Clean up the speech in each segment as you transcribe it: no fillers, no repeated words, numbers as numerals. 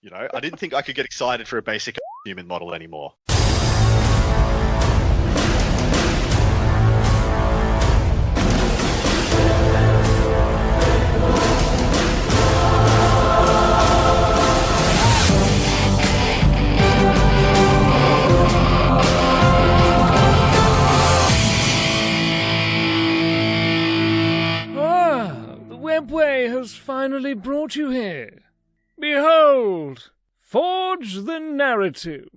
You know, I didn't think I could get excited for a basic human model anymore. Webway has finally brought you here. Behold, Forge the Narrative.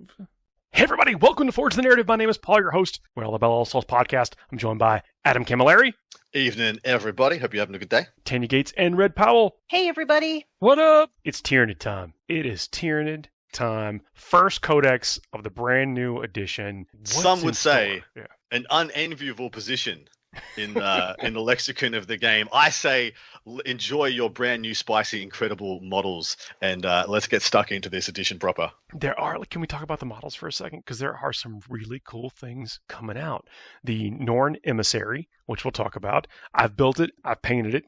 Hey everybody, welcome to Forge the Narrative. My name is Paul, your host. We're all about All Souls podcast. I'm joined by Adam Camilleri. Evening, everybody. Hope you're having a good day. Tanya Gates and Red Powell. Hey everybody. What up? It's Tyranid time. It is Tyranid time. First codex of the brand new edition. Some would say an unenviable position in the lexicon of the game. I say enjoy your brand new spicy incredible models, and let's get stuck into this edition proper. Can we talk about the models for a second? Because there are some really cool things coming out. The Norn Emissary, which we'll talk about. I've built it. I've painted it.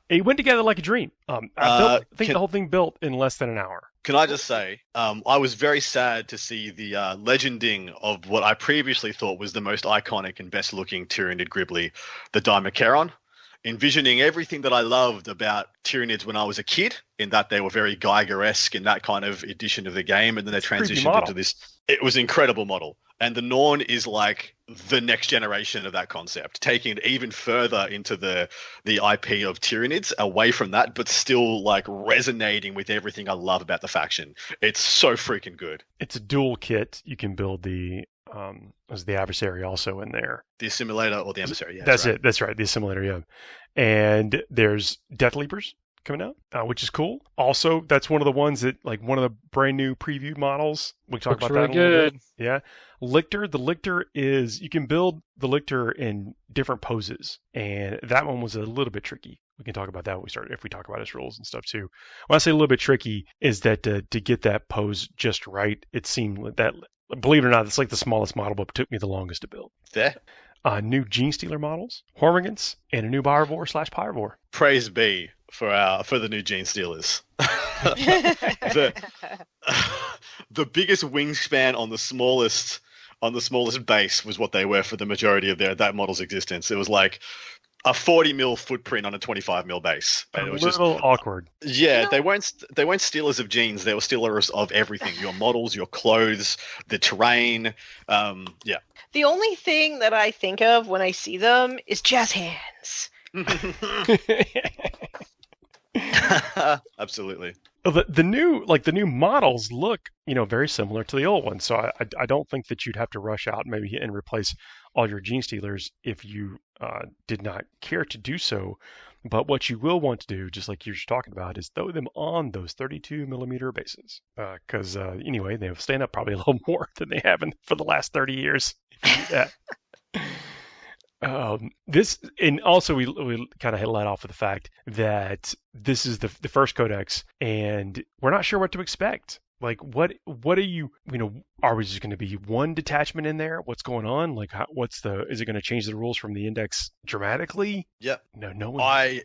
It went together like a dream. I think the whole thing built in less than an hour. Can I just say, I was very sad to see the legending of what I previously thought was the most iconic and best-looking Tyranid Gribbly, the Dimachron. Envisioning everything that I loved about Tyranids when I was a kid, in that they were very Geiger-esque in that kind of edition of the game, and then they transitioned into this. It was an incredible model. And the Norn is like the next generation of that concept, taking it even further into the IP of Tyranids, away from that, but still like resonating with everything I love about the faction. It's so freaking good. It's a dual kit. You can build the adversary also in there. The assimilator or the emissary, yeah. That's right. That's right, the assimilator, yeah. And there's Death Leapers coming out, which is cool. Also, that's one of the ones that, like, one of the brand new preview models. We talked about that a little bit. Yeah. Lictor. The Lictor is, you can build the Lictor in different poses, and that one was a little bit tricky. We can talk about that if we talk about his rules and stuff too. When I say a little bit tricky, is that to get that pose just right, it seemed that, believe it or not, it's like the smallest model, but it took me the longest to build. There. New Gene Stealer models, Hormigants, and a new Byrivore/Pyrivore. Praise be for the new Gene Stealers. The biggest wingspan on the smallest base was what they were for the majority of that model's existence. It was like a 40 mil footprint on a 25 mil base. And it was just awkward. Yeah, they weren't stealers of genes. They were stealers of everything: your models, your clothes, the terrain. Yeah. The only thing that I think of when I see them is jazz hands. Absolutely. The new models look, very similar to the old ones. So I don't think that you'd have to rush out and replace all your Gene Stealers if you did not care to do so. But what you will want to do, just like you're talking about, is throw them on those 32 millimeter bases. Because anyway, they'll stand up probably a little more than they have for the last 30 years. This, and also we kind of let off with the fact that this is the first codex, and we're not sure what to expect. Like, what are you, are we just going to be one detachment in there? What's going on? Like, is it going to change the rules from the index dramatically? Yep. No one. I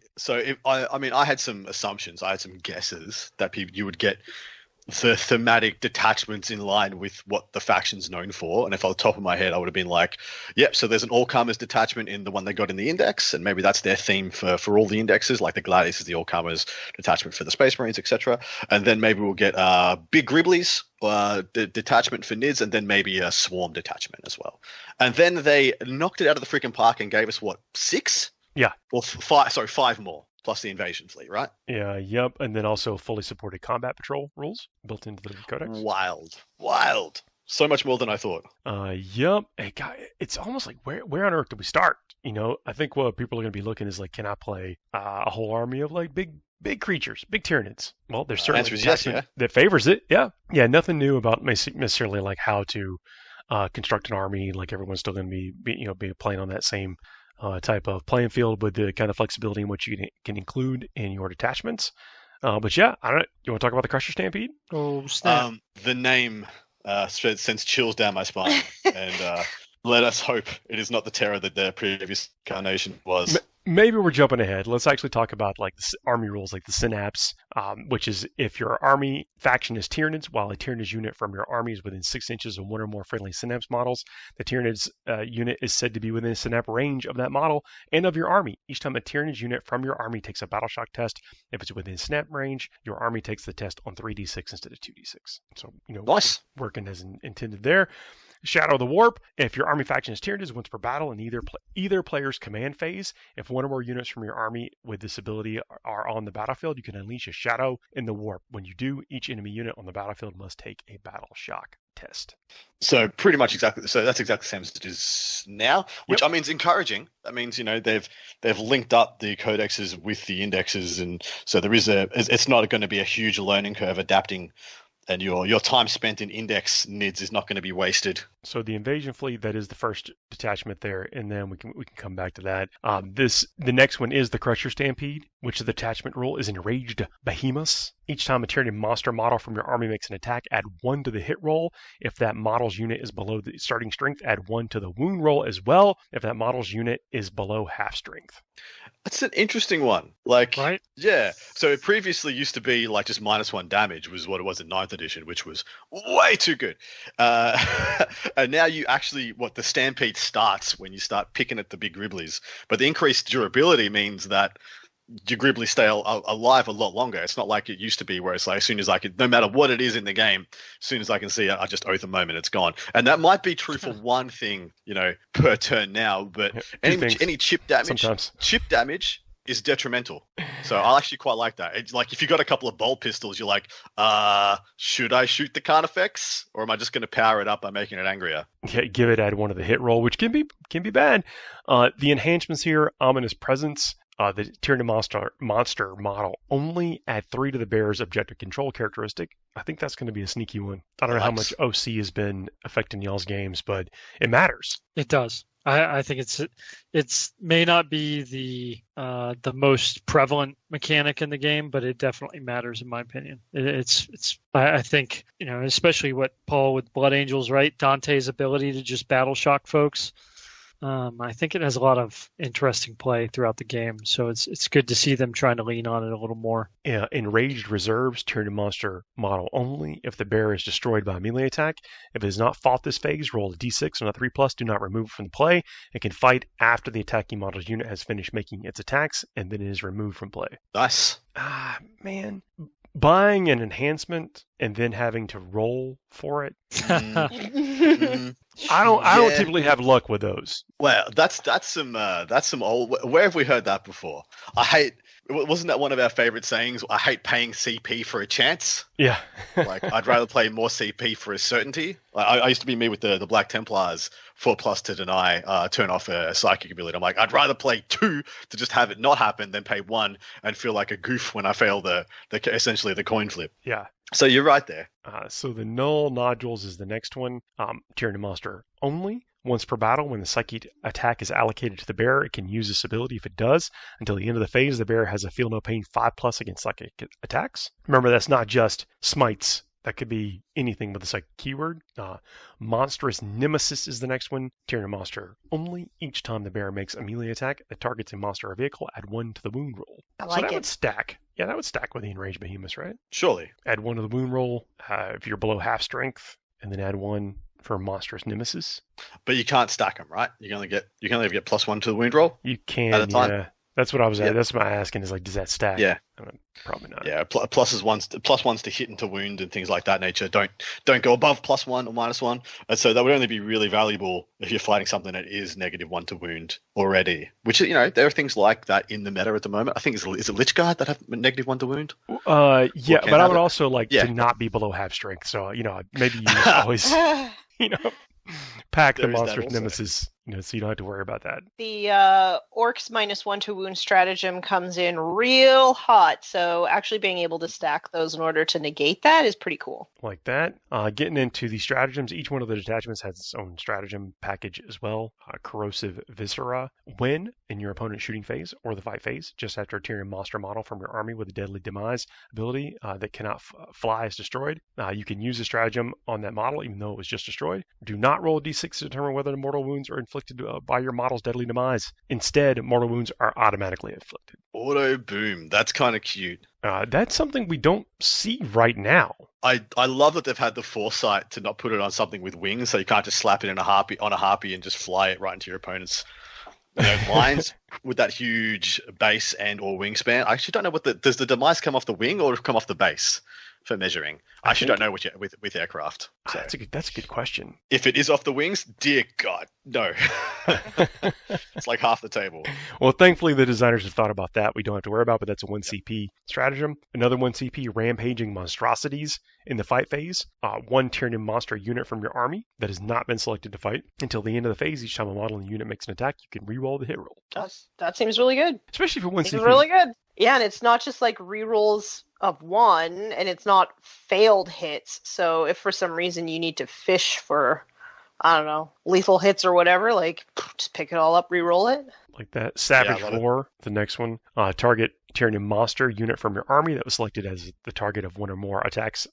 had some assumptions. I had some guesses that you would get the thematic detachments in line with what the faction's known for. And if on the top of my head, I would have been like, yep, so there's an all-comers detachment in the one they got in the index, and maybe that's their theme for all the indexes, like the Gladius is the all-comers detachment for the Space Marines, etc. And then maybe we'll get big Gribblies, detachment for Nids, and then maybe a swarm detachment as well. And then they knocked it out of the freaking park and gave us, 6? Yeah. Or 5 more. Plus the invasion fleet, right? Yeah, yep. And then also fully supported combat patrol rules built into the codex. Wild. So much more than I thought. Yep. Hey, God, it's almost like where on earth do we start? I think what people are going to be looking is like, can I play a whole army of like big creatures, big Tyranids? Well, there's certainly answer is yes, yeah. That favors it. Yeah. Nothing new about necessarily like how to construct an army. Like everyone's still going to be playing on that same type of playing field with the kind of flexibility in which you can include in your detachments. But yeah, I don't know. You want to talk about the Crusher Stampede? Oh, snap. The name sends chills down my spine. And let us hope it is not the terror that their previous incarnation was. maybe we're jumping ahead. Let's actually talk about like the army rules, like the synapse, which is if your army faction is Tyranids, while a Tyranids unit from your army is within 6 inches of one or more friendly synapse models, the Tyranids unit is said to be within synapse range of that model and of your army. Each time a Tyranids unit from your army takes a battle shock test, if it's within synapse range, your army takes the test on 3d6 instead of 2d6. So, nice. Working as intended there. Shadow of the Warp. If your army faction is Tyranids, once per battle in either player's command phase, if one or more units from your army with this ability are on the battlefield, you can unleash a Shadow in the Warp. When you do, each enemy unit on the battlefield must take a battle shock test. So pretty much exactly. So that's exactly the same as it is now, which I mean is encouraging. That means they've linked up the codexes with the indexes, and so it's not going to be a huge learning curve adapting. And your time spent in index NIDS is not going to be wasted. So the invasion fleet, that is the first detachment there, and then we can come back to that. The next one is the Crusher Stampede, which the detachment rule is Enraged Behemoths. Each time a Tyranid monster model from your army makes an attack, add 1 to the hit roll. If that model's unit is below the starting strength, add 1 to the wound roll as well. If that model's unit is below half strength. That's an interesting one. Like, right? Yeah. So it previously used to be like just -1 damage was what it was in 9th edition, which was way too good. And now you actually, the Stampede starts when you start picking at the big Gribblies. But the increased durability means that your Gribblies stay alive a lot longer. It's not like it used to be where it's like as soon as I can, no matter what it is in the game, as soon as I can see it, I just oath a moment, it's gone. And that might be true for one thing, per turn now, but any chip damage is detrimental. So I actually quite like that. It's like if you got a couple of bolt pistols, you're like, should I shoot the card effects, or am I just going to power it up by making it angrier? Yeah, give it add 1 to the hit roll, which can be bad. The enhancements here: Ominous Presence. The Tyranid monster model only add 3 to the bearer's objective control characteristic. I think that's going to be a sneaky one. I don't know how much OC has been affecting y'all's games, but it matters. It does. I think it's may not be the most prevalent mechanic in the game, but it definitely matters in my opinion. I think especially what Paul with Blood Angels, right? Dante's ability to just battle shock folks. I think it has a lot of interesting play throughout the game, so it's good to see them trying to lean on it a little more. Yeah, Enraged Reserves, Tyranid monster model only. If the bearer is destroyed by a melee attack, if it has not fought this phase, roll a d6 on a 3+. Do not remove it from the play. It can fight after the attacking model's unit has finished making its attacks, and then it is removed from play. Nice. Man. Buying an enhancement and then having to roll for it. I don't typically have luck with those. Well, that's some old. Where have we heard that before? Wasn't that one of our favorite sayings? I hate paying CP for a chance. Yeah. Like I'd rather play more CP for a certainty. I used to be me with the Black Templars, 4+ to deny, turn off a psychic ability. I'm like, I'd rather play 2 to just have it not happen than pay 1 and feel like a goof when I fail essentially the coin flip. Yeah. So you're right there. So the Null Nodules is the next one. Tyranid monster only. Once per battle, when the psychic attack is allocated to the bearer, it can use this ability. If it does, until the end of the phase, the bearer has a Feel No Pain 5+ against psychic attacks. Remember, that's not just smites. That could be anything with a psychic keyword. Monstrous Nemesis is the next one. Tyranid monster only. Each time the bearer makes a melee attack that targets a monster or vehicle, add 1 to the wound roll. Would stack. Yeah, that would stack with the Enraged Behemoths, right? Surely. Add 1 to the wound roll if you're below half strength, and then add 1 for Monstrous Nemesis. But you can't stack them, right? You can only get +1 to the wound roll. You can. At a time. Yeah. That's what I was. That's what I'm asking. Is like, does that stack? Yeah. Probably not. Yeah. +1s to hit and to wound and things like that nature. Don't go above +1 or -1. And so that would only be really valuable if you're fighting something that is -1 to wound already. Which there are things like that in the meta at the moment. I think is it Lich Guard that have -1 to wound? Yeah, but I would also like to not be below half strength. So maybe you always pack the Monstrous Nemesis. So you don't have to worry about that. The Orcs -1 to wound stratagem comes in real hot, so actually being able to stack those in order to negate that is pretty cool. Like that. Getting into the stratagems, each one of the detachments has its own stratagem package as well. Corrosive Viscera. When in your opponent's shooting phase or the fight phase, just after a Tyranid monster model from your army with a Deadly Demise ability that cannot fly is destroyed, you can use a stratagem on that model even though it was just destroyed. Do not roll a d6 to determine whether the mortal wounds or inflicted by your model's deadly demise. Instead, mortal wounds are automatically inflicted. Auto boom. That's kind of cute. That's something we don't see right now. I love that they've had the foresight to not put it on something with wings, so you can't just slap it on a harpy and just fly it right into your opponent's lines with that huge base and or wingspan. I actually don't know does the demise come off the wing or come off the base for measuring? I actually don't know with aircraft. So. That's a good question. If it is off the wings, dear God, no. It's like half the table. Well, thankfully the designers have thought about that. We don't have to worry about, but that's a 1 CP stratagem. Another 1 CP, rampaging monstrosities in the fight phase. 1 Tyranid monster unit from your army that has not been selected to fight. Until the end of the phase, each time a model in the unit makes an attack, you can reroll the hit roll. That seems really good. Especially for 1 CP. It's really good. Yeah, and it's not just like rerolls of 1, and it's not failed hits. So if for some reason you need to fish for, I don't know, lethal hits or whatever, like just pick it all up, reroll it. Like that. Savage Roar, the next one. Target Tyranid monster unit from your army that was selected as the target of 1 or more attacks.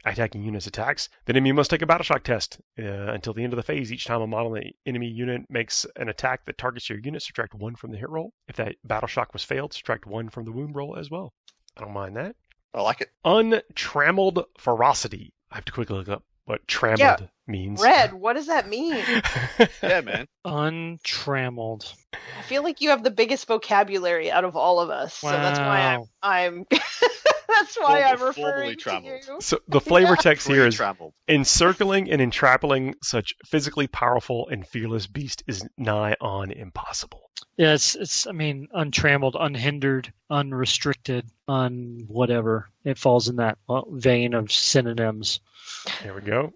Attacking units attacks. The enemy must take a battle shock test until the end of the phase. Each time a model enemy unit makes an attack that targets your unit, subtract 1 from the hit roll. If that battle shock was failed, subtract 1 from the wound roll as well. I don't mind that. I like it. Untrammeled ferocity. I have to quickly look up what trammeled means. Red, what does that mean? Yeah, man. Untrammeled. I feel like you have the biggest vocabulary out of all of us. Wow. So that's why I'm that's why I'm referring to you. So the flavor text here is Trammeled. encircling and entrapping such physically powerful and fearless beast is nigh on impossible. Yeah, it's I mean, untrammeled, unhindered, unrestricted, whatever. It falls in that vein of synonyms. There we go.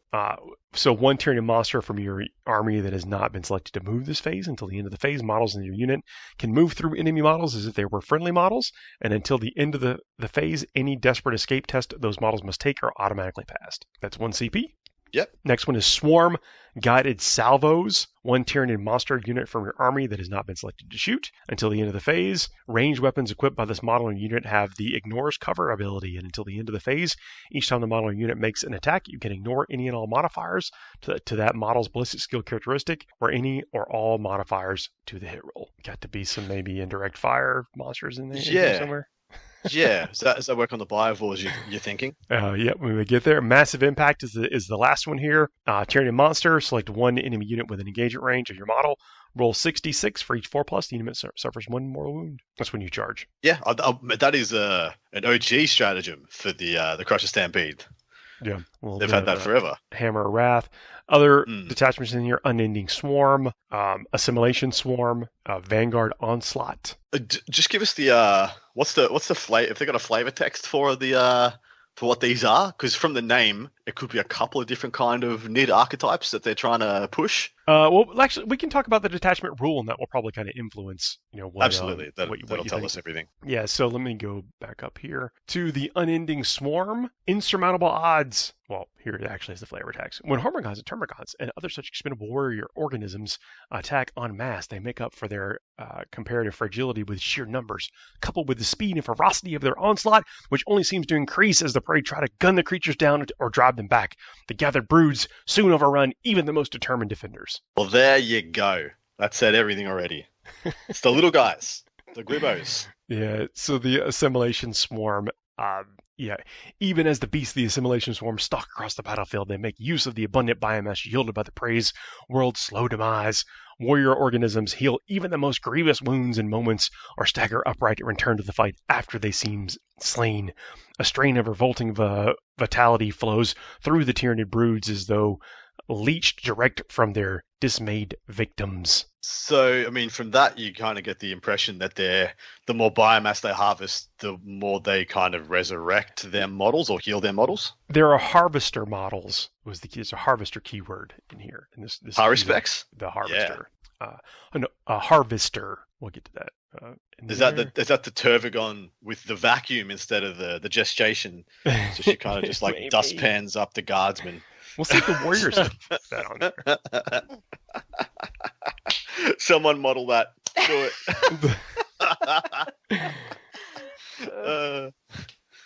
So 1 Tyranid monster from your army that has not been selected to move this phase until the end of the phase. Models in your unit can move through enemy models as if they were friendly models, and until the end of the phase, any desperate escape test those models must take are automatically passed. That's 1 CP. Yep. Next one is Swarm Guided Salvos. 1 Tyranid monster unit from your army that has not been selected to shoot. Until the end of the phase, ranged weapons equipped by this model and unit have the Ignores Cover ability. And until the end of the phase, each time the model or unit makes an attack, you can ignore any and all modifiers to that model's ballistic skill characteristic, or any or all modifiers to the hit roll. Got to be some maybe indirect fire monsters in there somewhere. Yeah, does that work on the Biovores you're thinking? Yeah, when we get there. Massive Impact is the last one here. Tyranid monster, select 1 enemy unit with an engagement range of your model. Roll 66 for each 4+. The unit suffers 1 mortal wound. That's when you charge. Yeah, that is an OG stratagem for the Crusher Stampede. Yeah, they've had that forever. Hammer of Wrath. Other detachments in here: Unending Swarm, Assimilation Swarm, Vanguard Onslaught. Just give us the what's the flavor? If they got a flavor text for what these are, because from the name, it could be a couple of different kind of NID archetypes that they're trying to push. Well, actually, we can talk about the detachment rule, and that will probably kind of influence, what, absolutely, that'll tell think. us everything. Yeah, so let me go back up here to the Unending Swarm. Insurmountable odds. Well, here it actually is the flavor text. When Hormigons and Termagants and other such expendable warrior organisms attack en masse, they make up for their comparative fragility with sheer numbers, coupled with the speed and ferocity of their onslaught, which only seems to increase as the prey try to gun the creatures down or drive them back. The gathered broods soon overrun even the most determined defenders. Well, there you go. That said everything already. It's the little guys, the gribbos. Yeah, so the Assimilation Swarm, even as the beasts of the Assimilation Swarm stalk across the battlefield, they make use of the abundant biomass yielded by the prey's world's slow demise. Warrior organisms heal even the most grievous wounds in moments, or stagger upright and return to the fight after they seem slain. A strain of revolting vitality flows through the Tyranid broods as though leached direct from their dismayed victims. So, I mean, from that, you kind of get the impression that the more biomass they harvest, the more they kind of resurrect their models or heal their models. There are harvester models. There's a harvester keyword in here. In this Harvespecs? The harvester. Yeah. A harvester. We'll get to that. Is that the Tervagon with the vacuum instead of the gestation? So she kind of just like dustpans up the guardsmen. We'll see if the Warriors have that on there. Someone model that. Do it.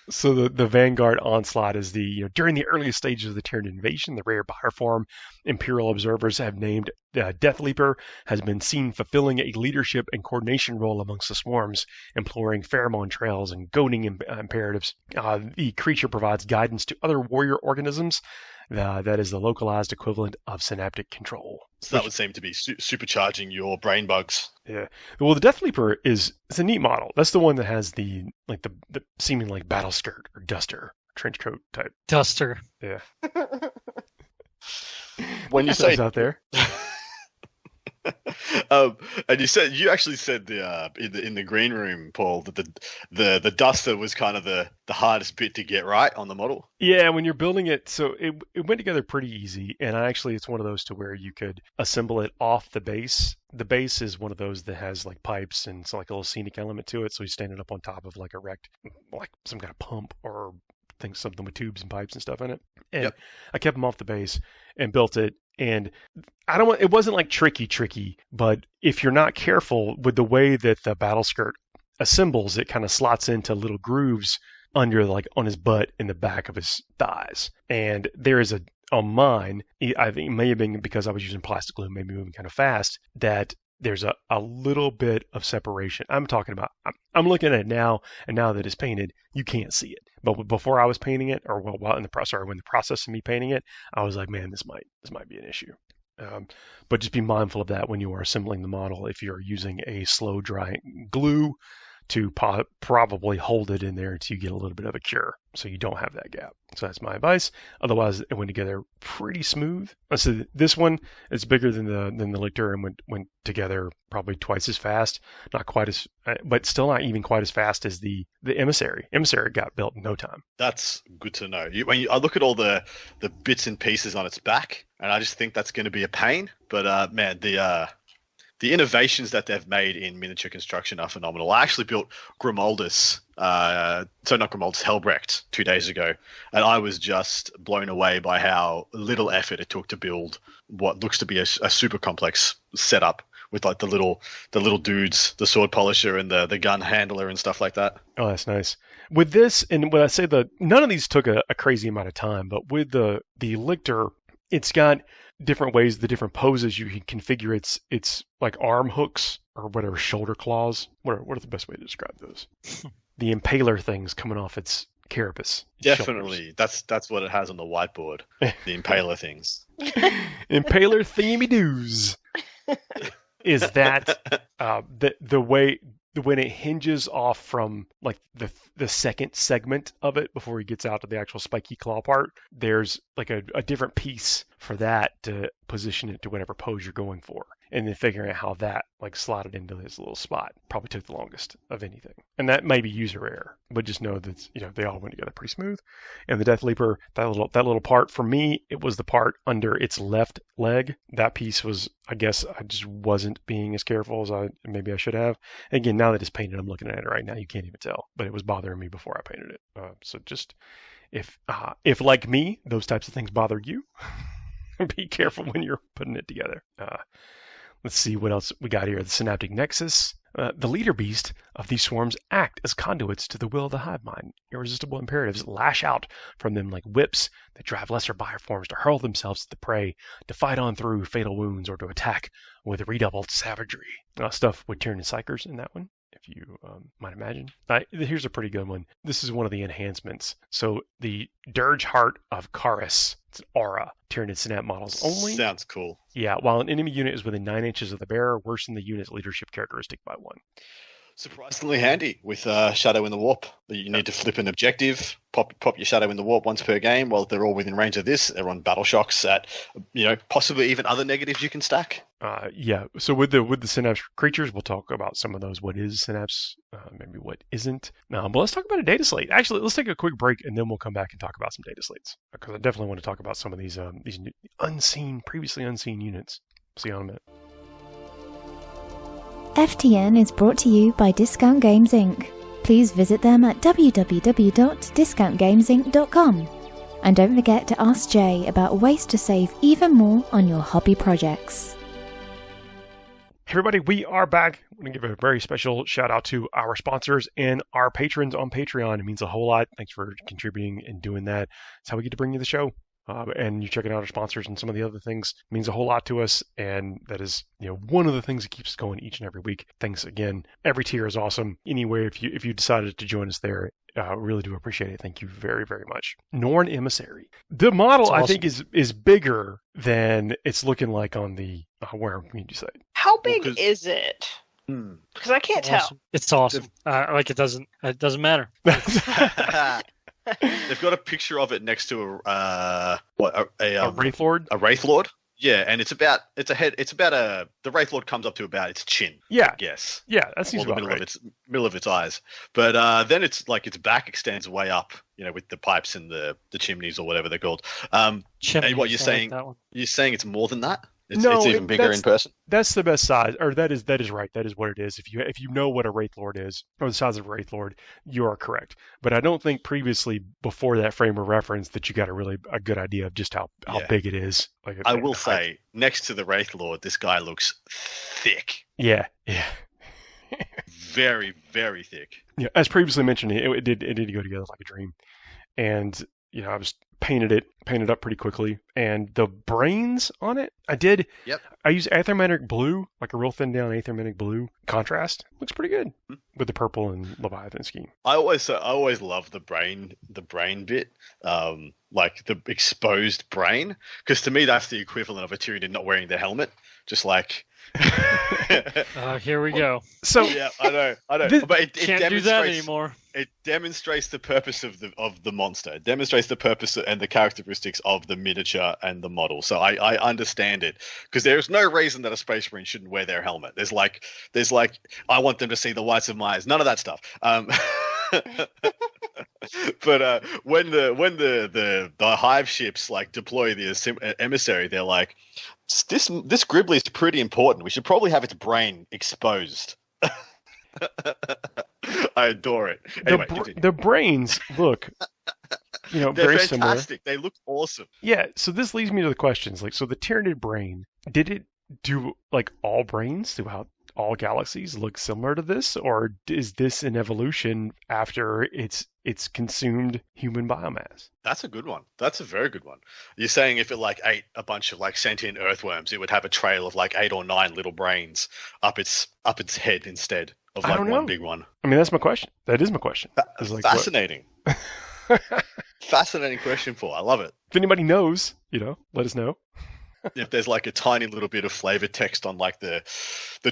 So the Vanguard Onslaught is during the earliest stages of the Tyranid invasion, the rare bioform Imperial observers have named Death Leaper has been seen fulfilling a leadership and coordination role amongst the swarms, employing pheromone trails and goading imperatives. The creature provides guidance to other warrior organisms. That is the localized equivalent of synaptic control. So that would seem to be supercharging your brain bugs. Yeah. Well, the Death Leaper it's a neat model. That's the one that has the seeming like battle skirt or duster, trench coat type. Duster. Yeah. When you say out there. And you actually said in the green room, Paul, that the duster was kind of the hardest bit to get right on the model. Yeah, when you're building it, so it went together pretty easy, and it's one of those to where you could assemble it off the base. The base is one of those that has like pipes and it's like a little scenic element to it, so you stand it up on top of like like some kind of pump or something with tubes and pipes and stuff in it. And yep. I kept them off the base and built it. And it wasn't like tricky, but if you're not careful with the way that the battle skirt assembles, it kind of slots into little grooves under on his butt in the back of his thighs. And there is on mine, I think it may have been because I was using plastic glue, maybe moving kind of fast, that there's a little bit of separation. I'm talking about, I'm looking at it now, and now that it's painted, you can't see it. But before I was painting it, or when the process of me painting it, I was like, man, this might be an issue. But just be mindful of that when you are assembling the model. If you're using a slow drying glue, to probably hold it in there until you get a little bit of a cure, so you don't have that gap. So that's my advice. Otherwise, it went together pretty smooth. So this one is bigger than the Lictor and went together probably twice as fast. Not quite as, but still not even quite as fast as the Emissary. Emissary got built in no time. That's good to know. I look at all the bits and pieces on its back, and I just think that's going to be a pain. But man, the innovations that they've made in miniature construction are phenomenal. I actually built Grimoldus, Helbrecht 2 days ago, and I was just blown away by how little effort it took to build what looks to be a super complex setup with like the little dudes, the sword polisher and the gun handler and stuff like that. Oh, that's nice. With this, and when I say none of these took a crazy amount of time, but with the Lictor, it's got different ways, the different poses you can configure its like arm hooks or whatever, shoulder claws. What are the best way to describe those? The impaler things coming off its carapace. Definitely. Shoulders. That's what it has on the whiteboard. The impaler things. Impaler thingy doos. Is that the way when it hinges off from like the second segment of it before he gets out to the actual spiky claw part, there's like a different piece for that to position it to whatever pose you're going for. And then figuring out how that like slotted into this little spot probably took the longest of anything. And that may be user error, but just know that they all went together pretty smooth. And the Death Leaper, that little part, for me, it was the part under its left leg. That piece was, I guess, I just wasn't being as careful as maybe I should have. And again, now that it's painted, I'm looking at it right now, you can't even tell, but it was bothering me before I painted it. So just if like me, those types of things bother you, be careful when you're putting it together. Let's see what else we got here. The Synaptic Nexus. The leader beast of these swarms act as conduits to the will of the hive mind. Irresistible imperatives lash out from them like whips that drive lesser bioforms to hurl themselves at the prey, to fight on through fatal wounds, or to attack with redoubled savagery. Stuff with Tyranid Psychers in that one, if you might imagine. Here's a pretty good one. This is one of the enhancements. So the Dirge Heart of Karis, it's an aura, Tyranid Synap models only. Sounds cool. Yeah, while an enemy unit is within 9 inches of the bearer, worsen the unit's leadership characteristic by 1. Surprisingly handy with Shadow in the Warp. You need to flip an objective, pop your Shadow in the Warp once per game. While they're all within range of this, they're on battle shocks at possibly even other negatives you can stack. Yeah. So with the Synapse creatures, we'll talk about some of those. What is Synapse? Maybe what isn't. But let's talk about a data slate. Actually, let's take a quick break and then we'll come back and talk about some data slates, because I definitely want to talk about some of these previously unseen units. See you in a minute. FTN is brought to you by Discount Games Inc. Please visit them at www.discountgamesinc.com. And don't forget to ask Jay about ways to save even more on your hobby projects. Everybody, we are back. I want to give a very special shout out to our sponsors and our patrons on Patreon. It means a whole lot. Thanks for contributing and doing that. It's how we get to bring you the show. And you checking out our sponsors and some of the other things means a whole lot to us. And that is, one of the things that keeps us going each and every week. Thanks again. Every tier is awesome. Anyway, if you decided to join us there, really do appreciate it. Thank you very, very much. Norn Emissary. The model, awesome. I think, is bigger than it's looking like on the Warhammer community site. How big is it? Because I can't tell. It's awesome. It doesn't matter. They've got a picture of it next to a Wraith Lord. A Wraith Lord. Yeah, and the Wraith Lord comes up to about its chin. Yeah. I guess. Yeah, that seems about right. Middle of its eyes. But then it's like its back extends way up, with the pipes and the chimneys or whatever they're called. Chimneys, and what you're saying? You're saying it's more than that? It's even bigger in person. That's the best size, or that is right. That is what it is. If you know what a Wraith Lord is, or the size of a Wraith Lord, you are correct. But I don't think previously, before that frame of reference, that you got a good idea of just how big it is. I will say, next to the Wraith Lord, this guy looks thick. Yeah. Very, very thick. Yeah, as previously mentioned, it did go together like a dream, and I was painted up pretty quickly, and the brains on it, I used Aethermanic blue, like a real thin down Aethermanic blue contrast. Looks pretty good with the purple and Leviathan scheme. I always love the brain bit, like the exposed brain, because to me that's the equivalent of a Tyranid not wearing their helmet, just like. Here we go. So yeah, I know, but it can't do that anymore. It demonstrates the purpose of the monster. It demonstrates the purpose and the characteristics of the miniature and the model. So I understand it, because there's no reason that a Space Marine shouldn't wear their helmet. There's like I want them to see the whites of my eyes. None of that stuff. But when the hive ships like deploy the emissary, they're like, this Gribbly is pretty important. We should probably have its brain exposed. I adore it. Anyway, the brains look, they're very fantastic. similar. They look awesome. Yeah. So this leads me to the questions. Like, so the Tyranid brain, did it do like all brains throughout all galaxies look similar to this, or is this an evolution after it's consumed human biomass? That's a good one. That's a very good one. You're saying if it like ate a bunch of like sentient earthworms, it would have a trail of like 8 or 9 little brains up its head instead of like one big one. I mean, that's my question. That is my question. Like, fascinating. Fascinating question, Paul. I love it. If anybody knows, let us know. If there's like a tiny little bit of flavor text on like the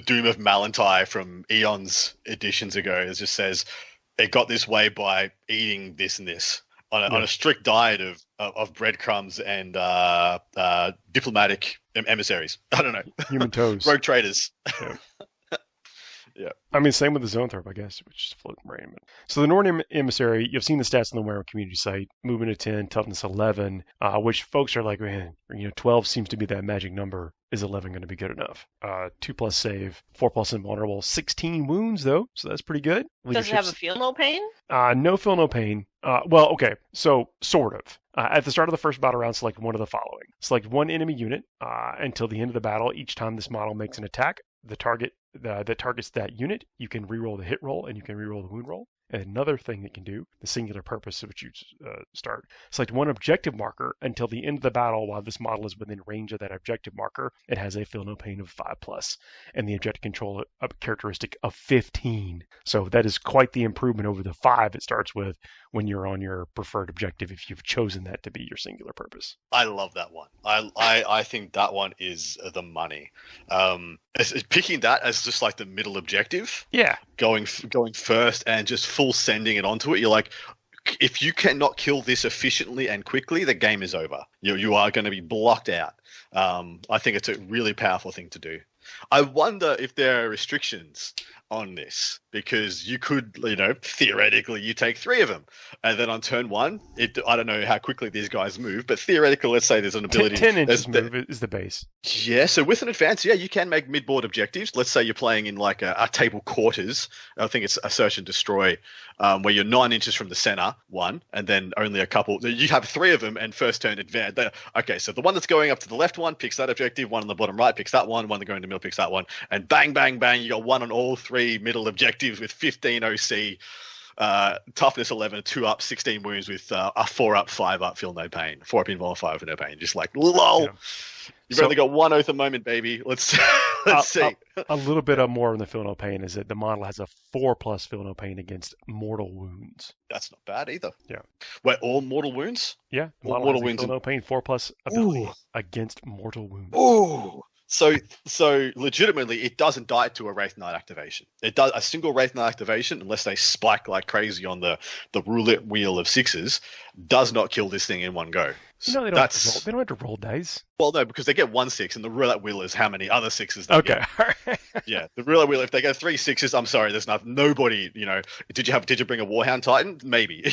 Doom of Malantai from eons editions ago, it just says it got this way by eating this and this on a strict diet of breadcrumbs and diplomatic emissaries. I don't know. Human toes. Rogue traders. Yeah. Yeah. I mean, same with the Zoanthrope, I guess, which is floating brain. So the Norn Emissary, you've seen the stats on the Warhammer community site: movement of 10, toughness 11, which folks are like, man, 12 seems to be that magic number. Is 11 going to be good enough? 2+ save, 4+ invulnerable, 16 wounds though, so that's pretty good. Does it have a feel no pain? No feel no pain. Well, okay, so sort of. At the start of the first battle round, select one of the following. Select one enemy unit until the end of the battle. Each time this model makes an attack, the target that targets that unit, you can reroll the hit roll and you can reroll the wound roll. And another thing it can do, the singular purpose of which you start, select one objective marker until the end of the battle while this model is within range of that objective marker. It has a feel no pain of 5+, and the objective control characteristic of 15. So that is quite the improvement over the 5 it starts with when you're on your preferred objective if you've chosen that to be your singular purpose. I love that one. I think that one is the money. Picking that as just like the middle objective. Yeah. Going first and just full sending it onto it. You're like, if you cannot kill this efficiently and quickly, the game is over. You are going to be blocked out. I think it's a really powerful thing to do. I wonder if there are restrictions on this because you could, theoretically, you take 3 of them, and then on turn 1, I don't know how quickly these guys move, but theoretically, let's say there's an ability 10 inches move is the base. Yeah, so with an advance, you can make mid-board objectives. Let's say you're playing in like a table quarters. I think it's a search and destroy, where you're 9 inches from the center, one, and then only a couple. You have 3 of them, and first turn advance. Okay, so the one that's going up to the left one picks that objective, one on the bottom right picks that one that going to the middle picks that one, and bang, bang, bang, you got one on all 3 middle objectives with 15 OC, toughness 11, 2 up, 16 wounds with a 4 up, 5 up, feel no pain, 4 up involve, 5 for no pain. Just like, lol. Yeah. You've only got 1 oath a moment, baby. Let's see. A little bit more on the feel no pain is that the model has a 4+ feel no pain against mortal wounds. That's not bad either. Yeah. Wait, all mortal wounds? Yeah. Mortal wounds. Feel no pain, 4+ ability against mortal wounds. Ooh. So legitimately, it doesn't die to a Wraith Knight activation. It does a single Wraith Knight activation, unless they spike like crazy on the roulette wheel of 6s, does not kill this thing in one go. They don't have to roll dice. Well, no, because they get 1 6, and the roulette wheel is how many other 6s they get. Okay. Yeah, the roulette wheel. If they get 3 6s, I'm sorry, there's nobody. Did you bring a Warhound Titan? Maybe.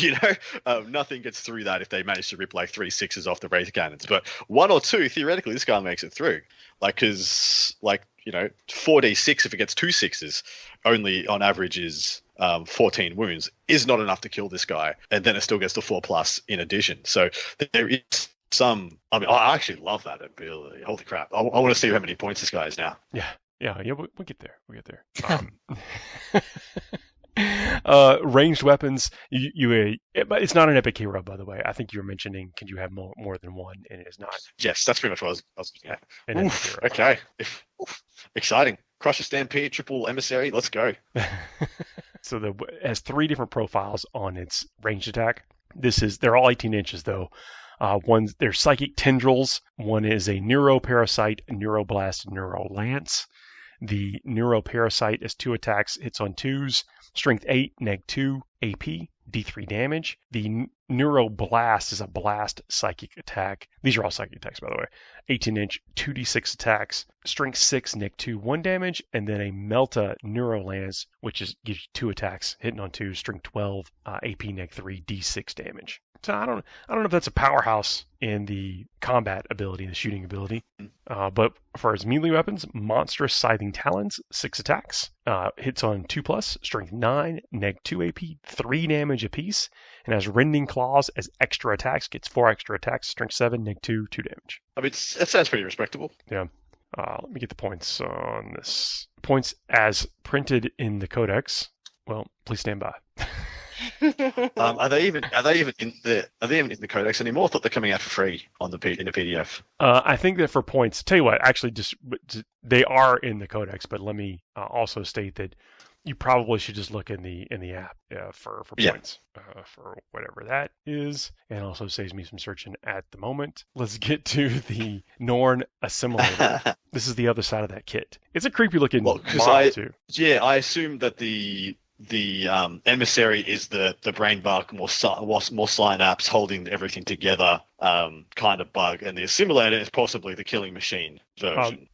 Nothing gets through that if they manage to rip like 3 6s off the Wraith Cannons. But 1 or 2, theoretically, this guy makes it through. 4d6 if it gets 2 6s, only on average is 14 wounds, is not enough to kill this guy, and then it still gets the 4+ in addition. So there is some. I mean, I actually love that ability. Holy crap! I want to see how many points this guy is now. Yeah. We'll get there. Ranged weapons. But it's not an epic hero, by the way. I think you were mentioning, can you have more than one? And it is not. Yes, that's pretty much what I was Oof, okay. Exciting. Crusher Stampede, triple emissary. Let's go. So it has 3 different profiles on its ranged attack. They're all 18 inches though. They're psychic tendrils. One is a neuroparasite, neuroblast, neurolance. The neuroparasite has 2 attacks, hits on 2s, strength 8, neg 2, AP, D3 damage. The neuroblast is a blast psychic attack. These are all psychic attacks, by the way. 18-inch, 2d6 attacks, strength 6, neg 2, 1 damage, and then a melta neurolance, which gives you 2 attacks, hitting on 2, strength 12, AP, neg 3, D6 damage. So I don't know if that's a powerhouse in the combat ability, the shooting ability. But for its melee weapons, monstrous scything talons, 6 attacks, hits on 2+, strength 9, neg 2 AP, 3 damage apiece, and has rending claws as extra attacks, gets 4 extra attacks, strength 7, neg 2, 2 damage. I mean, that sounds pretty respectable. Yeah. Let me get the points on this. Points as printed in the codex. Well, please stand by. Are they even in the codex anymore? I thought they're coming out for free in the PDF. I think that for points, tell you what, actually, they are in the codex. But let me also state that you probably should just look in the app for points for whatever that is, and also saves me some searching at the moment. Let's get to the Norn Assimilator. This is the other side of that kit. It's a creepy looking model too. Yeah, I assume that the emissary is the brain bug, more synapse holding everything together kind of bug, and the assimilator is possibly the killing machine version.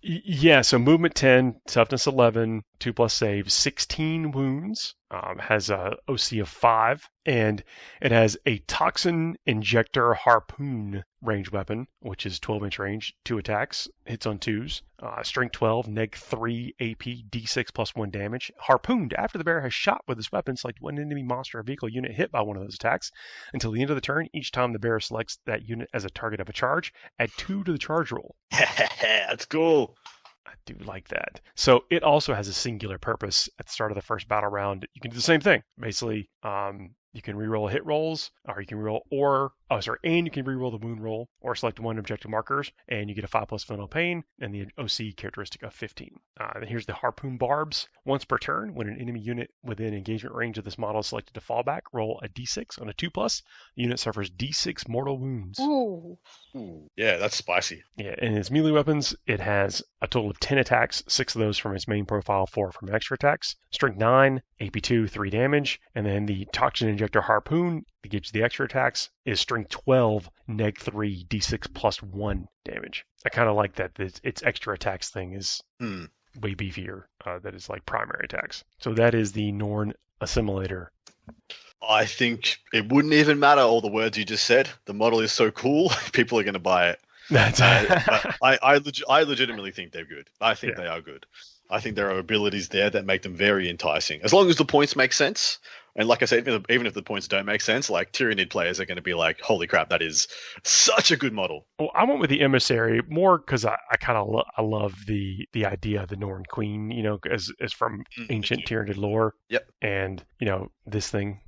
So movement 10, toughness 11, 2+ save, 16 wounds, has a OC of 5, and it has a toxin injector harpoon range weapon, which is 12-inch range, 2 attacks, hits on 2s, strength 12, neg 3 AP, D6 plus 1 damage. Harpooned after the bearer has shot with this weapon, select one enemy monster or vehicle unit hit by one of those attacks until the end of the turn. Each time the bearer selects that unit as a target of a charge, add 2 to the charge roll. That's cool. I do like that. So it also has a singular purpose. At the start of the first battle round, you can do the same thing. Basically, you can reroll hit rolls, or you can reroll, and you can reroll the wound roll, or select one objective markers, and you get a 5+ feel no pain, and the OC characteristic of 15. And here's the harpoon barbs. Once per turn, when an enemy unit within engagement range of this model is selected to fall back, roll a d6 on a 2+. The unit suffers d6 mortal wounds. Ooh. Yeah, that's spicy. Yeah, and its melee weapons, it has a total of 10 attacks, 6 of those from its main profile, 4 from extra attacks. Strength 9, AP2, 3 damage, and then the toxin injector harpoon that gives you the extra attacks is strength 12, neg 3, d6 plus 1 damage. I kind of like that its extra attacks thing is way beefier. That is like primary attacks. So that is the Norn Assimilator. I think it wouldn't even matter all the words you just said. The model is so cool, people are going to buy it. That's but I legitimately think they're good. I think they are good. I think there are abilities there that make them very enticing, as long as the points make sense. And like I said, even if the points don't make sense, like Tyranid players are going to be like, "Holy crap, that is such a good model." Well, I went with the Emissary more because I kind of I love the idea of the Norn Queen, as from ancient Tyranid lore. Yep. And this thing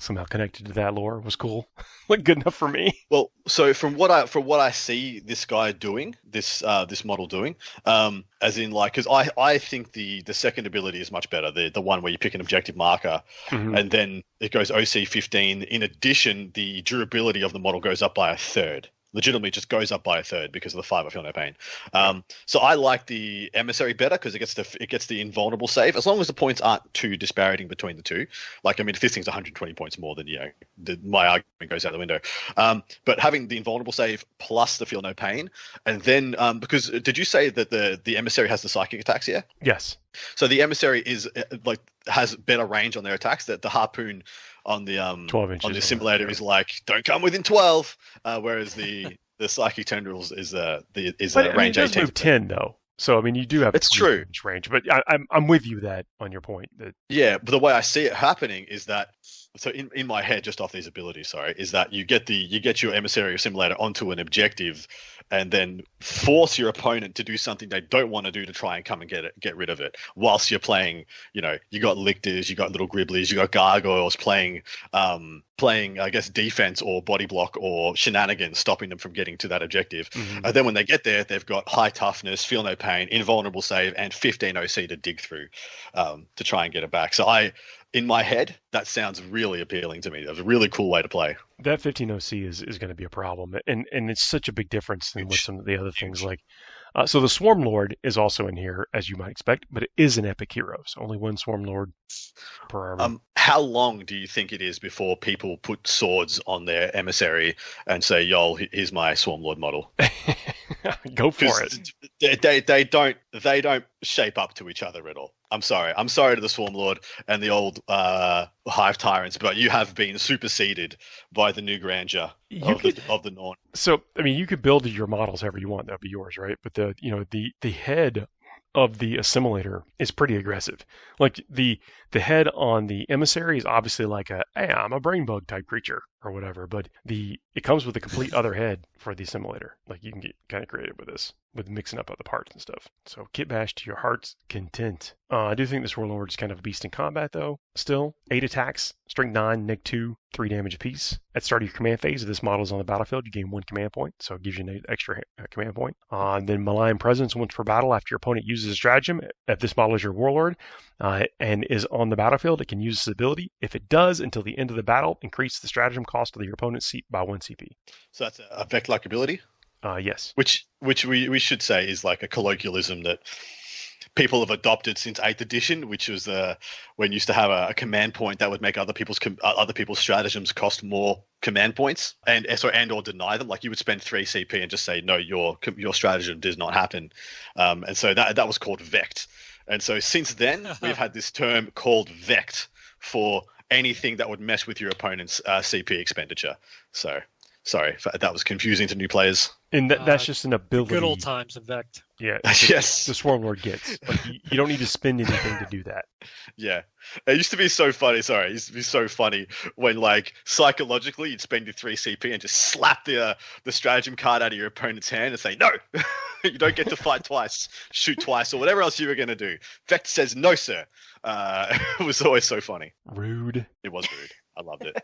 somehow connected to that lore was cool. Like good enough for me. Well, so from what I see this guy doing, this model doing, as in like, because I think the second ability is much better, the one where you pick an objective marker, and then it goes OC 15. In addition, the durability of the model goes up by a third. Legitimately just goes up by a third because of the 5 I Feel No Pain. So I like the Emissary better because it gets the invulnerable save, as long as the points aren't too disparating between the two. Like, I mean, if this thing's 120 points more, then my argument goes out the window. But having the invulnerable save plus the Feel No Pain, and then because did you say that the Emissary has the psychic attacks here? Yes. So the Emissary is has better range on their attacks. That the harpoon on the 12 inches on the simulator is like, don't come within 12, whereas the psychic tendrils is range 18. Move 10 though. So I mean, you do have it's true range, but I'm with you that on your point that but the way I see it happening is that, so in my head, just off these abilities, is that you get your Emissary or Simulator onto an objective, and then force your opponent to do something they don't want to do to try and come and get rid of it. Whilst you're playing, you got lictors, you got little gribblies, you got gargoyles playing, I guess, defense or body block or shenanigans, stopping them from getting to that objective. And then when they get there, they've got high toughness, Feel No Pain, invulnerable save, and 15 OC to dig through to try and get it back. So in my head, that sounds really appealing to me. That's a really cool way to play. That 15 OC is going to be a problem, and it's such a big difference than with some of the other things. Like, so the Swarm Lord is also in here, as you might expect, but it is an epic hero, so only one Swarm Lord per army. How long do you think it is before people put swords on their Emissary and say, "Yo, here's my Swarm Lord model"? Go for it. They don't shape up to each other at all. I'm sorry to the Swarm Lord and the old Hive Tyrants, but you have been superseded by the new grandeur of the Norn. So I mean, you could build your models however you want. That'd be yours, right? But the head of the Assimilator is pretty aggressive. Like the head on the Emissary is obviously like hey, I'm a brain bug type creature or whatever, but it comes with a complete other head for the Assimilator. Like, you can get kind of creative with this, with mixing up other parts and stuff. So kit bash to your heart's content. I do think this Warlord is kind of a beast in combat though. Still, 8 attacks, strength 9, neg 2, 3 damage apiece. At the start of your command phase, if this model is on the battlefield, you gain 1 command point, so it gives you an extra command point. Then Malign Presence once per battle after your opponent uses a stratagem. If this model is your Warlord and is on the battlefield, it can use this ability. If it does, until the end of the battle, increase the stratagem cost of your opponent's seat by 1 CP. So that's a Vect-like ability? Yes. Which we should say is like a colloquialism that people have adopted since 8th edition, which was when you used to have a command point that would make other people's stratagems cost more command points and or deny them. Like, you would spend 3 CP and just say, no, your stratagem does not happen. And so that was called Vect. And so since then, we've had this term called Vect for anything that would mess with your opponent's CP expenditure. So, sorry if that was confusing to new players. And that's just an ability. Good old times of Vect. Yeah. Yes. The Swarm Lord gets. Like, you don't need to spend anything to do that. Yeah. It used to be so funny. Sorry. It used to be so funny when, like, psychologically you'd spend your 3 CP and just slap the stratagem card out of your opponent's hand and say, no, you don't get to fight twice, shoot twice, or whatever else you were going to do. Vect says, no, sir. It was always so funny. Rude. It was rude. I loved it.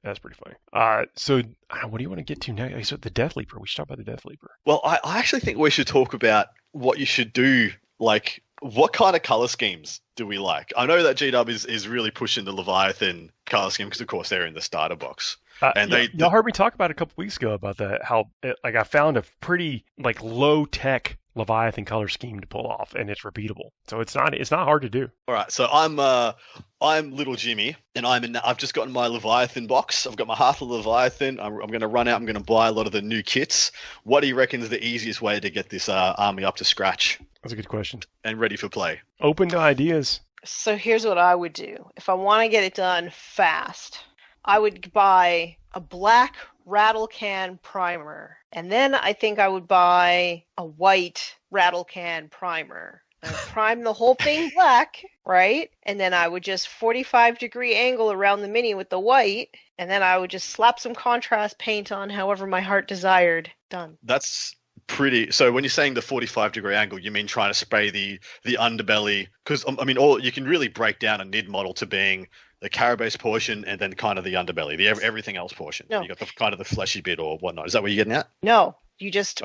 That's pretty funny. So what do you want to get to next? So the Death Leaper. We should talk about the Death Leaper. Well, I actually think we should talk about what you should do. Like, what kind of color schemes do we like? I know that GW is really pushing the Leviathan color scheme because, of course, they're in the starter box. And y'all heard me talk about it a couple weeks ago about that. How I found a pretty low tech Leviathan color scheme to pull off, and it's repeatable. So it's not hard to do. All right, so I'm little Jimmy, and I've just gotten my Leviathan box. I've got my Hearth of Leviathan. I'm going to run out. I'm going to buy a lot of the new kits. What do you reckon is the easiest way to get this army up to scratch? That's a good question. And ready for play. Open to ideas. So here's what I would do. If I want to get it done fast, I would buy a black rattle can primer. And then I think I would buy a white rattle can primer. And prime the whole thing black, right? And then I would just 45-degree angle around the mini with the white. And then I would just slap some contrast paint on however my heart desired. Done. That's pretty. So when you're saying the 45-degree angle, you mean trying to spray the underbelly? Because I mean, you can really break down a NID model to being the carapace portion and then kind of the underbelly, the everything else portion. No. You got the kind of the fleshy bit or whatnot. Is that what you're getting at? No, you just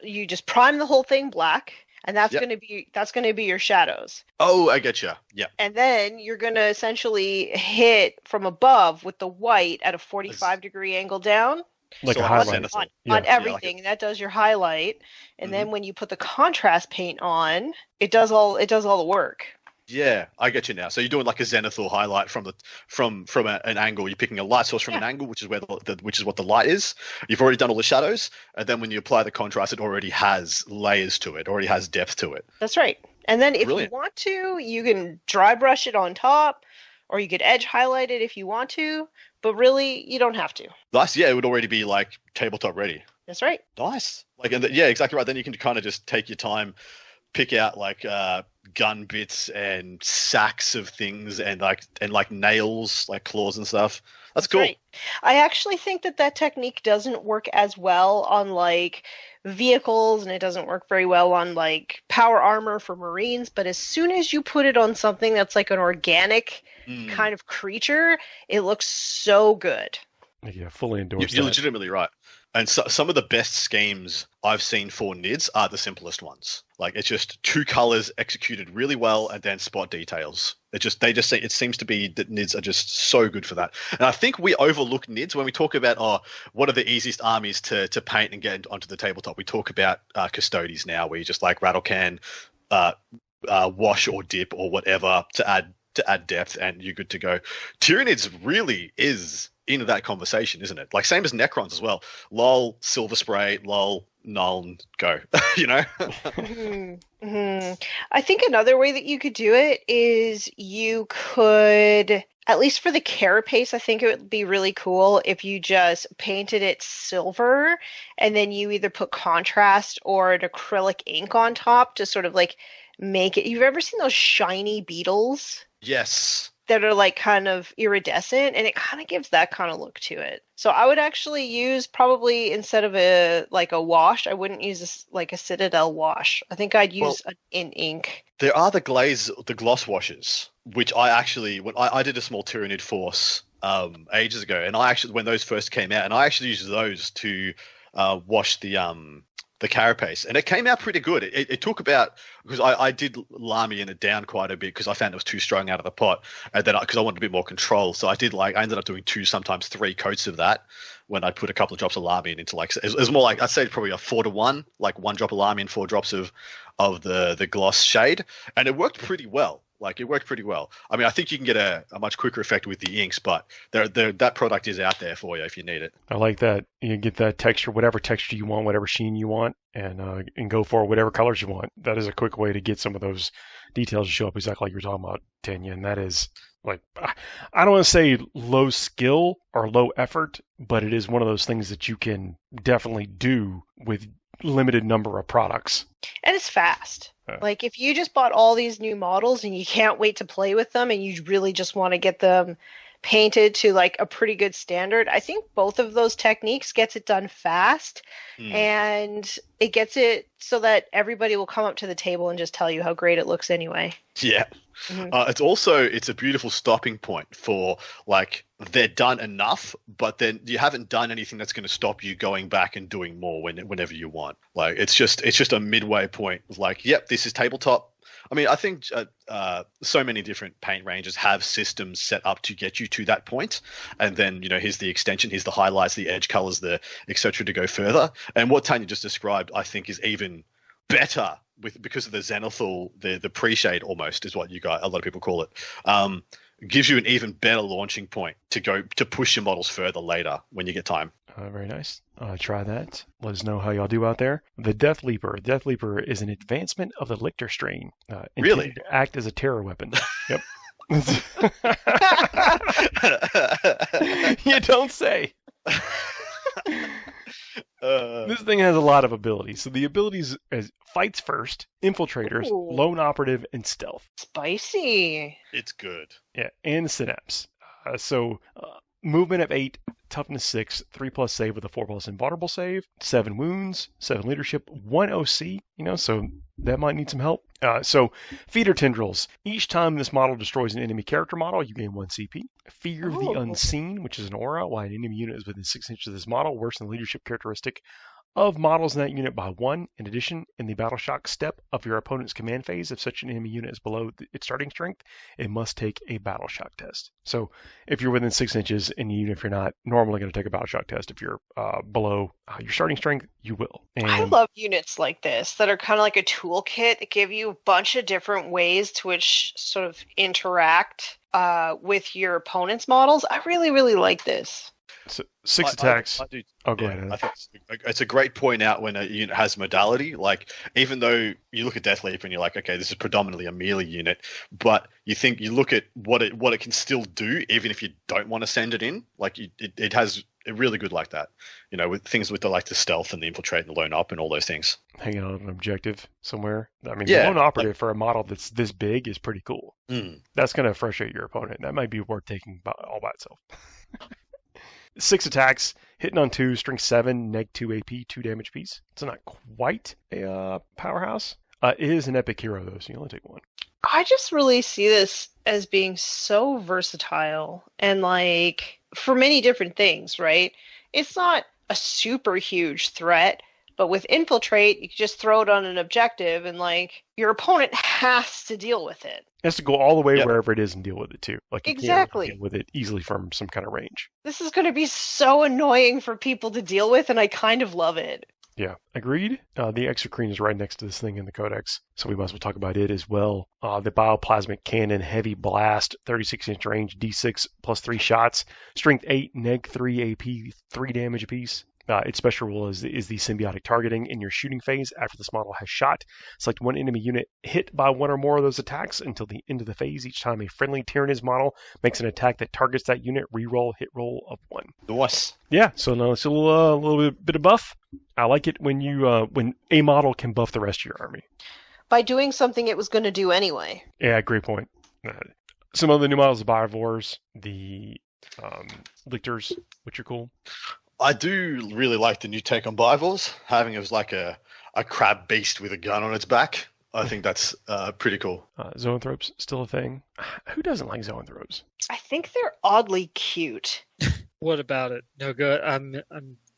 you just prime the whole thing black, and that's going to be your shadows. Oh, I get you. Yeah. And then you're going to essentially hit from above with the white at a 45-degree angle down. Like so a highlight. On everything, and that does your highlight. And then when you put the contrast paint on, it does all the work. Yeah, I get you now. So you're doing like a zenithal highlight from an angle. You're picking a light source from an angle, which is where which is what the light is. You've already done all the shadows, and then when you apply the contrast, it already has layers to it, already has depth to it. That's right. And then if you want to, you can dry brush it on top, or you could edge highlight it if you want to. But really, you don't have to. Nice. Yeah, it would already be like tabletop ready. That's right. Nice. Like, yeah, exactly right. Then you can kind of just take your time, pick out like gun bits and sacks of things and like nails, like claws and stuff. That's cool. Right. I actually think that technique doesn't work as well on like vehicles, and it doesn't work very well on like power armor for Marines. But as soon as you put it on something that's like an organic kind of creature, it looks so good. Yeah, fully endorse You're legitimately right. And so, some of the best schemes I've seen for NIDs are the simplest ones. Like it's just two colors executed really well and then spot details. It seems to be that NIDs are just so good for that. And I think we overlook NIDs when we talk about what are the easiest armies to paint and get onto the tabletop. We talk about custodies now, where you just like rattle can, wash or dip or whatever to add depth, and you're good to go. Tyranids really is into that conversation, isn't it? Like same as Necrons as well. Lol, silver spray, lol, null, go. You know? I think another way that you could do it is you could, at least for the carapace, I think it would be really cool if you just painted it silver and then you either put contrast or an acrylic ink on top to sort of like make it. You've ever seen those shiny beetles? Yes. That are like kind of iridescent, and it kind of gives that kind of look to it. So I would actually use, probably instead of a wash, I wouldn't use a Citadel wash. I think I'd use an ink. There are the gloss washes, which I actually, when I did a small Tyranid force ages ago, and when those first came out, and I actually used those to wash the carapace, and it came out pretty good. It took about, because I did Lamian it down quite a bit because I found it was too strong out of the pot, and then because I wanted a bit more control, so I ended up doing 2, sometimes 3 coats of that when I put a couple of drops of Lamian into it was more like, I'd say probably a 4-to-1, like 1 drop of Lamian, 4 drops of the gloss shade, and it worked pretty well. Like it worked pretty well. I mean, I think you can get a much quicker effect with the inks, but that product is out there for you if you need it. I like that. You get that texture, whatever texture you want, whatever sheen you want, and go for whatever colors you want. That is a quick way to get some of those details to show up exactly like you were talking about, Tanya. And that is like, I don't want to say low skill or low effort, but it is one of those things that you can definitely do with limited number of products. And it's fast. Like if you just bought all these new models and you can't wait to play with them and you really just want to get them painted to like a pretty good standard, I think both of those techniques gets it done fast, and it gets it so that everybody will come up to the table and just tell you how great it looks anyway. Yeah. It's a beautiful stopping point for like, they're done enough, but then you haven't done anything that's going to stop you going back and doing more whenever you want. Like it's just a midway point of like, yep, this is tabletop. I mean, I think so many different paint ranges have systems set up to get you to that point, and then here's the extension, here's the highlights, the edge colors, the etc. to go further. And what Tanya just described, I think, is even better because of the Zenithal, the pre-shade almost is what a lot of people call it. Gives you an even better launching point to push your models further later when you get time. Very nice. Try that. Let us know how y'all do out there. The Death Leaper. Death Leaper is an advancement of the Lictor strain. Really? To act as a terror weapon. Yep. You don't say. This thing has a lot of abilities. So the abilities is fights first, infiltrators, lone operative, and stealth. Spicy. It's good. Yeah, and synapse. Movement of 8, toughness 6, 3+ save with a 4+ invulnerable save, 7 wounds, 7 leadership, 1 OC. So that might need some help. So feeder tendrils. Each time this model destroys an enemy character model, you gain 1 CP. Fear of the Unseen, which is an aura. While an enemy unit is within 6 inches of this model, worsen the leadership characteristic of models in that unit by 1. In addition, in the battle shock step of your opponent's command phase, if such an enemy unit is below its starting strength, it must take a battle shock test. So if you're within 6 inches, and even if you're not normally going to take a battle shock test, if you're below your starting strength, you will. And I love units like this that are kind of like a toolkit that give you a bunch of different ways to which sort of interact with your opponent's models. I really, really like this. So 6 attacks. I do. Oh, go ahead. I think it's a great point out when a unit has modality. Like, even though you look at Death Leaper and you're like, okay, this is predominantly a melee unit, but you look at what it can still do, even if you don't want to send it in. Like, it has it really good like that. With things with the stealth and the infiltrate and the lone op and all those things. Hanging on an objective somewhere. I mean, the lone operative for a model that's this big is pretty cool. That's going to frustrate your opponent. That might be worth taking all by itself. 6 attacks, hitting on 2, strength 7, neg 2 AP, 2 damage piece. It's not quite a powerhouse. It is an epic hero, though, so you only take 1. I just really see this as being so versatile and, for many different things, right? It's not a super huge threat, but with Infiltrate, you can just throw it on an objective and, your opponent has to deal with it. It has to go all the way wherever it is and deal with it, too. You Exactly. can't deal with it easily from some kind of range. This is going to be so annoying for people to deal with, and I kind of love it. Yeah, agreed. The Exocrine is right next to this thing in the Codex, so we must well talk about it as well. The Bioplasmic Cannon, Heavy Blast, 36-inch range, D6 plus 3 shots, Strength 8, Neg 3 AP, 3 damage apiece. Its special rule is the symbiotic targeting in your shooting phase. After this model has shot, select one enemy unit hit by one or more of those attacks until the end of the phase. Each time a friendly Tyranids model makes an attack that targets that unit, reroll hit roll of 1. Nice. Yeah, so now it's a little bit of buff. I like it when when a model can buff the rest of your army. By doing something it was going to do anyway. Yeah, great point. Some of the new models, the Biovores, the Lictors, which are cool. I do really like the new take on Bivors, having it as like a crab beast with a gun on its back. I think that's pretty cool. Zoanthropes, still a thing. Who doesn't like Zoanthropes? I think they're oddly cute. What about it? No, good. I'm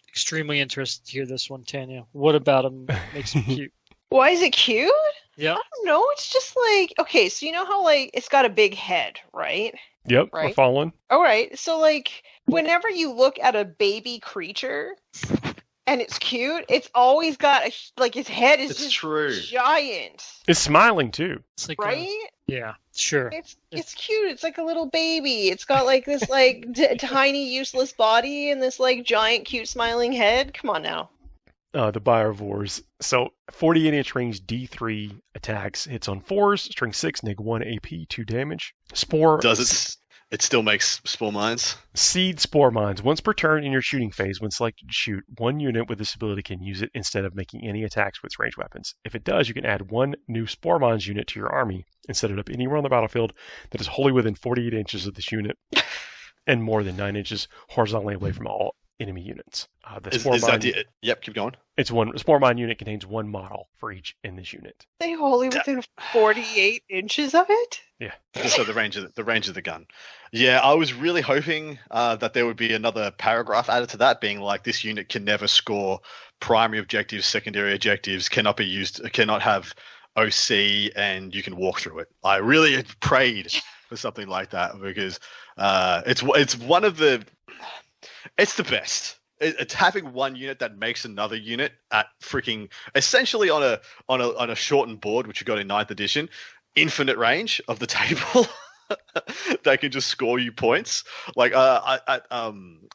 extremely interested to hear this one, Tanya. What about them makes them cute? Why is it cute? Yeah. I don't know. It's just okay, so you know how it's got a big head, right? Yep, right? We're following. All right. So whenever you look at a baby creature and it's cute, it's always got its head is just giant. It's smiling too. It's right? Yeah, sure. It's cute. It's like a little baby. It's got this tiny useless body and this giant cute smiling head. Come on now. The Biovores. So 48-inch range D3 attacks, hits on 4s, strength 6, neg 1 AP, 2 damage. Spore. It still makes spore mines? Seed spore mines. Once per turn in your shooting phase, when selected to shoot, one unit with this ability can use it instead of making any attacks with its ranged weapons. If it does, you can add one new spore mines unit to your army and set it up anywhere on the battlefield that is wholly within 48 inches of this unit and more than 9 inches horizontally away from all enemy units. Yep, keep going. It's one spore mine unit contains one model for each in this unit. They wholly within 48 inches of it? Yeah. So the range of the gun. Yeah, I was really hoping that there would be another paragraph added to that, being like, this unit can never score primary objectives, secondary objectives, cannot be used, cannot have OC, and you can walk through it. I really had prayed for something like that because it's one of the. It's the best. it's having one unit that makes another unit at freaking essentially on a shortened board, which you got in 9th edition, infinite range of the table. They can just score you points. Like I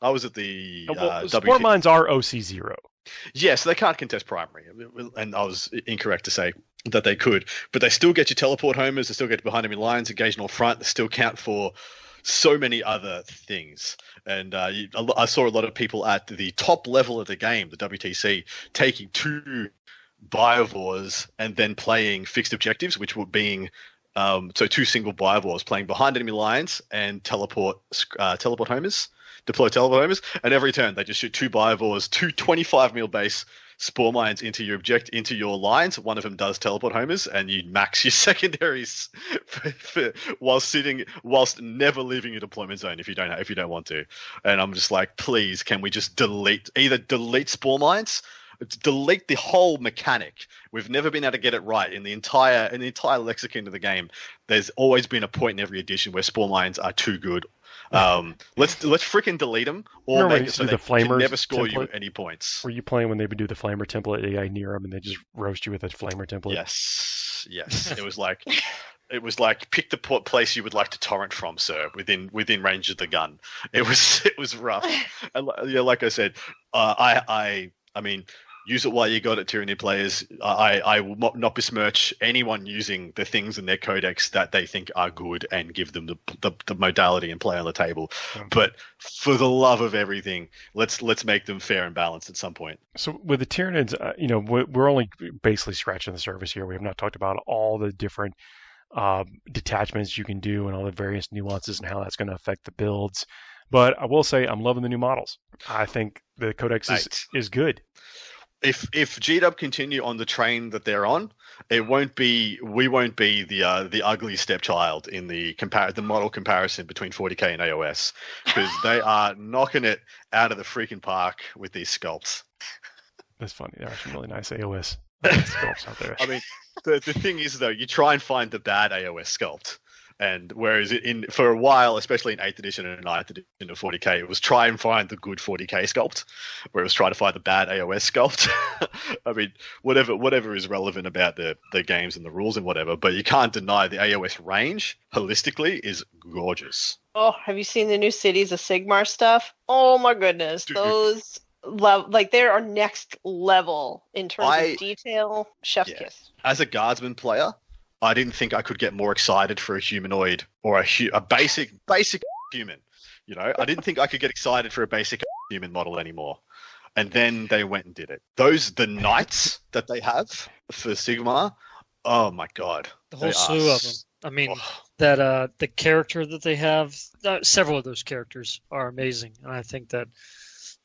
was at the spore mines are OC0. Yeah, so they can't contest primary, and I was incorrect to say that they could, but they still get you teleport homers, they still get you behind enemy lines, engage on front, they still count for so many other things. And I saw a lot of people at the top level of the game, the WTC, taking 2 Biovores and then playing fixed objectives, which were being so 2 single Biovores playing behind enemy lines and teleport homers. Deploy teleport homers, and every turn they just shoot 2 Biovores, 2 25 mil base spore mines into your lines. One of them does teleport homers, and you max your secondaries whilst never leaving your deployment zone if you don't want to. And I'm just like, please, can we just delete spore mines? Delete the whole mechanic. We've never been able to get it right in the entire lexicon of the game. There's always been a point in every edition where spore mines are too good. Let's freaking delete them, or make it so they can never score you any points. Were you playing when they would do the flamer template AI near them, and they just roast you with a flamer template? Yes. It was like pick the place you would like to torrent from, sir, within range of the gun. It was rough. And like I said, I mean, use it while you got it, Tyranid players. I will not besmirch anyone using the things in their codex that they think are good and give them the modality and play on the table. But for the love of everything, let's make them fair and balanced at some point. So with the Tyranids, we're only basically scratching the surface here. We have not talked about all the different detachments you can do and all the various nuances and how that's going to affect the builds. But I will say I'm loving the new models. I think the codex is good. If GW continue on the train that they're on, we won't be the ugly stepchild in the model comparison between 40k and AOS, because they are knocking it out of the freaking park with these sculpts. That's funny. There are some really nice AOS sculpts out there. I mean, the thing is though, you try and find the bad AOS sculpt. And whereas for a while, especially in 8th edition and 9th edition of 40k, it was try and find the good 40k sculpt, where it was trying to find the bad AOS sculpt. I mean, whatever is relevant about the games and the rules and whatever, but you can't deny the AOS range holistically is gorgeous. Oh, have you seen the new Cities of Sigmar stuff? Oh my goodness, Dude. Those they are next level in terms of detail. Chef's kiss. As a guardsman player, I didn't think I could get more excited for a humanoid or a basic human. I didn't think I could get excited for a basic human model anymore. And then they went and did it. The knights that they have for Sigmar, oh my god. The whole slew of them. I mean, that the character that they have, several of those characters are amazing. And I think that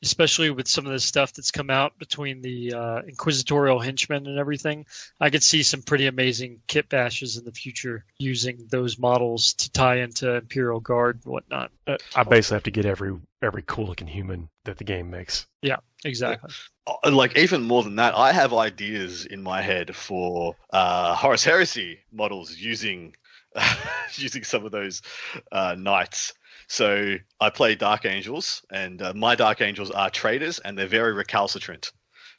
especially with some of the stuff that's come out between the inquisitorial henchmen and everything, I could see some pretty amazing kit bashes in the future using those models to tie into Imperial Guard and whatnot. I basically have to get every cool looking human that the game makes. Yeah, exactly. Like even more than that, I have ideas in my head for Horus Heresy models using some of those knights. So I play Dark Angels, and my Dark Angels are traitors, and they're very recalcitrant.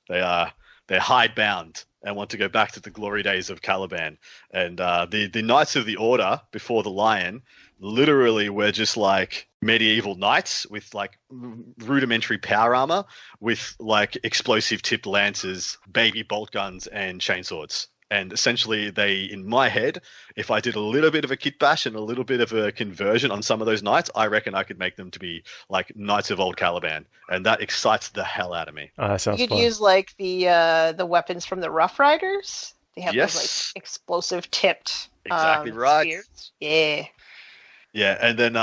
They're hidebound and want to go back to the glory days of Caliban. And the Knights of the Order before the Lion literally were just like medieval knights with like rudimentary power armor, with like explosive tipped lances, baby bolt guns, and chainswords. And essentially in my head, if I did a little bit of a kit bash and a little bit of a conversion on some of those knights, I reckon I could make them to be like Knights of Old Caliban. And that excites the hell out of me. That sounds You could fun. use like the weapons from the Rough Riders. They have Yes. those like explosive tipped Exactly right. spears. Yeah. Yeah, and then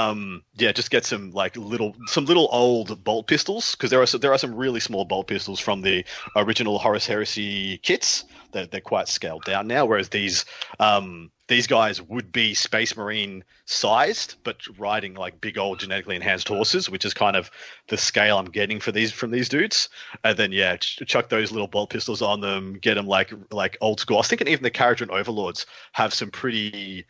just get some little old bolt pistols, because there are some really small bolt pistols from the original Horus Heresy kits. They're quite scaled down now, whereas these guys would be Space Marine sized, but riding like big old genetically enhanced horses, which is kind of the scale I'm getting from these dudes. And then chuck those little bolt pistols on them, get them like old school. I was thinking even the Kharadron Overlords have some pretty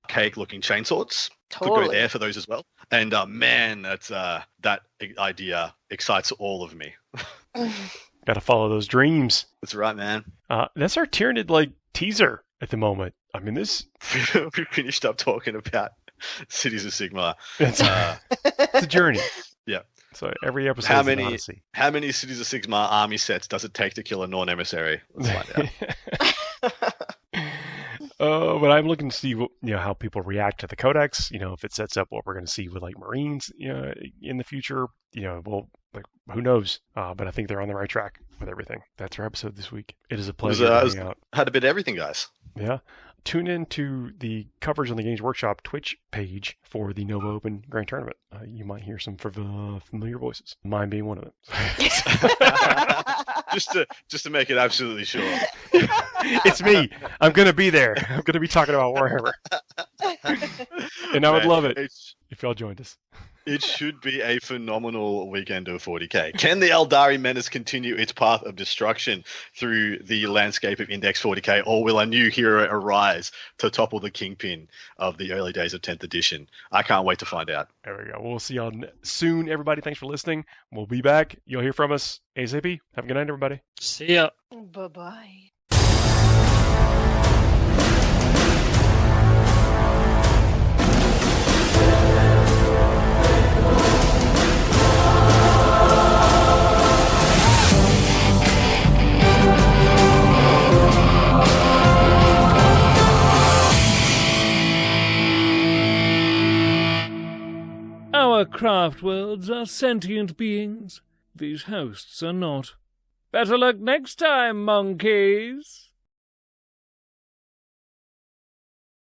archaic looking chainswords. could go there for those as well. And man, that's that idea excites all of me. Got to follow those dreams. That's right, man. That's our Tyranid teaser at the moment. I mean, this we finished up talking about Cities of Sigmar. It's a journey. Yeah. So every episode is an odyssey. How many Cities of Sigmar army sets does it take to kill a non-emissary? Let's find out. But I'm looking to see how people react to the codex. If it sets up what we're going to see with Marines, in the future. Well, who knows? But I think they're on the right track with everything. That's our episode this week. It is a pleasure hanging out. Had a bit of everything, guys. Yeah. Tune in to the coverage on the Games Workshop Twitch page for the Nova Open Grand Tournament. You might hear some familiar voices, mine being one of them. just to make it absolutely sure. It's me. I'm going to be there. I'm going to be talking about Warhammer. And I would love it if y'all joined us. It should be a phenomenal weekend of 40k. Can the Eldari Menace continue its path of destruction through the landscape of Index 40k, or will a new hero arise to topple the kingpin of the early days of 10th edition? I can't wait to find out. There we go. We'll see y'all soon, everybody. Thanks for listening. We'll be back. You'll hear from us ASAP. Have a good night, everybody. See ya. Bye-bye. Our craft worlds are sentient beings. These hosts are not. Better luck next time, monkeys!